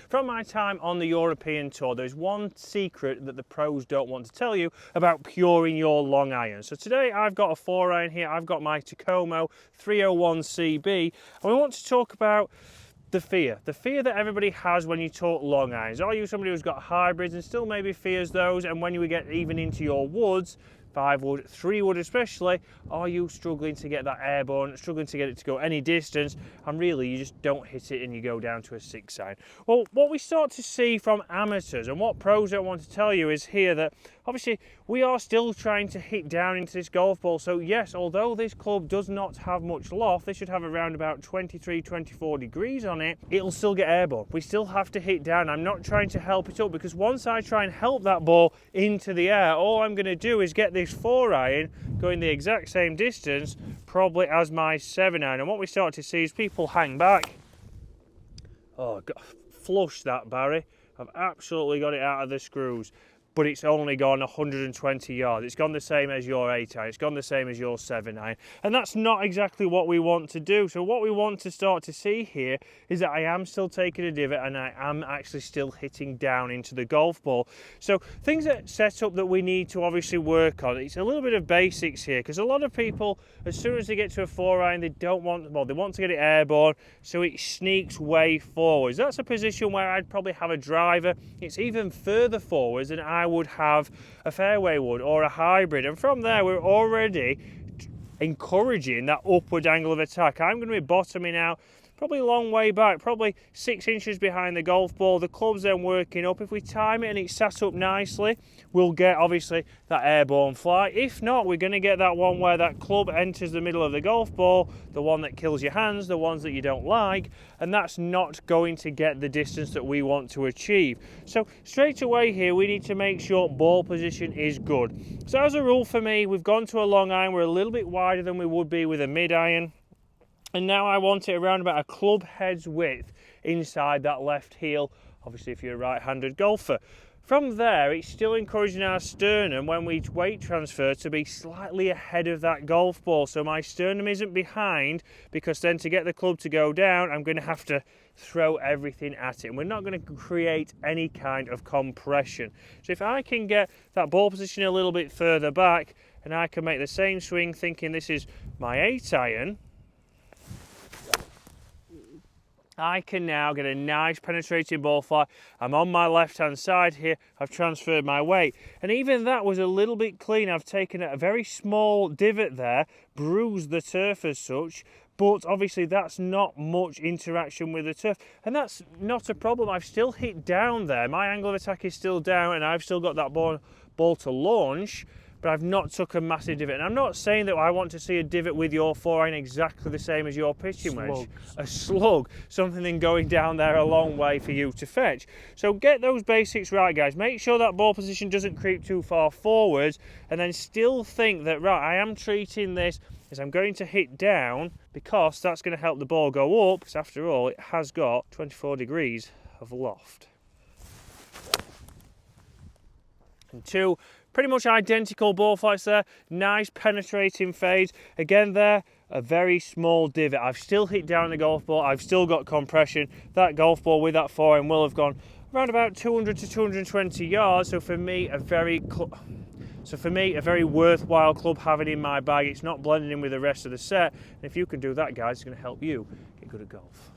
from my time on the European Tour, there's one secret that the pros don't want to tell you about puring your long iron. So today I've got a 4-iron here, I've got my Takomo 301 CB, and we want to talk about the fear that everybody has when you talk long irons. Are you somebody who's got hybrids and still maybe fears those, and when you get even into your woods, 5 wood, 3 wood especially, are you struggling to get that airborne, struggling to get it to go any distance, and really you just don't hit it and you go down to a 6-iron? Well, what we start to see from amateurs and what pros don't want to tell you is here that obviously we are still trying to hit down into this golf ball. So yes, although this club does not have much loft, this should have around about 23, 24 degrees on it, it'll still get airborne. We still have to hit down. I'm not trying to help it up, because once I try and help that ball into the air, all I'm going to do is get this 4-iron going the exact same distance probably as my 7-iron. And what we start to see is people hang back. Oh God, flush that, Barry. I've absolutely got it out of the screws, but it's only gone 120 yards. It's gone the same as your 8-iron, it's gone the same as your 7-iron, and that's not exactly what we want to do. So what we want to start to see here is that I am still taking a divot and I am actually still hitting down into the golf ball. So things that set up that we need to obviously work on, it's a little bit of basics here, because a lot of people, as soon as they get to a 4-iron, they don't want the ball, they want to get it airborne, so it sneaks way forwards. That's a position where I'd probably have a driver. It's even further forwards than I would have a fairway wood or a hybrid, and from there we're already encouraging that upward angle of attack. I'm going to be bottoming out probably a long way back, probably 6 inches behind the golf ball. The club's then working up. If we time it and it's sat up nicely, we'll get obviously that airborne fly. If not, we're going to get that one where that club enters the middle of the golf ball, the one that kills your hands, the ones that you don't like, and that's not going to get the distance that we want to achieve. So straight away here, we need to make sure ball position is good. So as a rule for me, we've gone to a long iron. We're a little bit wider than we would be with a mid iron. And now I want it around about a club head's width inside that left heel, obviously if you're a right-handed golfer. From there, it's still encouraging our sternum when we weight transfer to be slightly ahead of that golf ball. So my sternum isn't behind, because then to get the club to go down, I'm going to have to throw everything at it. And we're not going to create any kind of compression. So if I can get that ball position a little bit further back, and I can make the same swing thinking this is my 8-iron, I can now get a nice penetrating ball fly. I'm on my left-hand side here. I've transferred my weight. And even that was a little bit clean. I've taken a very small divot there, bruised the turf as such, but obviously that's not much interaction with the turf. And that's not a problem. I've still hit down there. My angle of attack is still down, and I've still got that ball to launch, but I've not took a massive divot. And I'm not saying that I want to see a divot with your 4-iron exactly the same as your pitching wedge. A slug, something then going down there a long way for you to fetch. So get those basics right, guys. Make sure that ball position doesn't creep too far forwards, and then still think that, right, I am treating this as I'm going to hit down, because that's going to help the ball go up, because after all, it has got 24 degrees of loft. And 2 pretty much identical ball flights there, nice penetrating fades. Again there, a very small divot. I've still hit down the golf ball, I've still got compression. That golf ball with that 4-iron will have gone around about 200 to 220 yards, so for me a very worthwhile club having in my bag. It's not blending in with the rest of the set, and if you can do that, guys, it's going to help you get good at golf.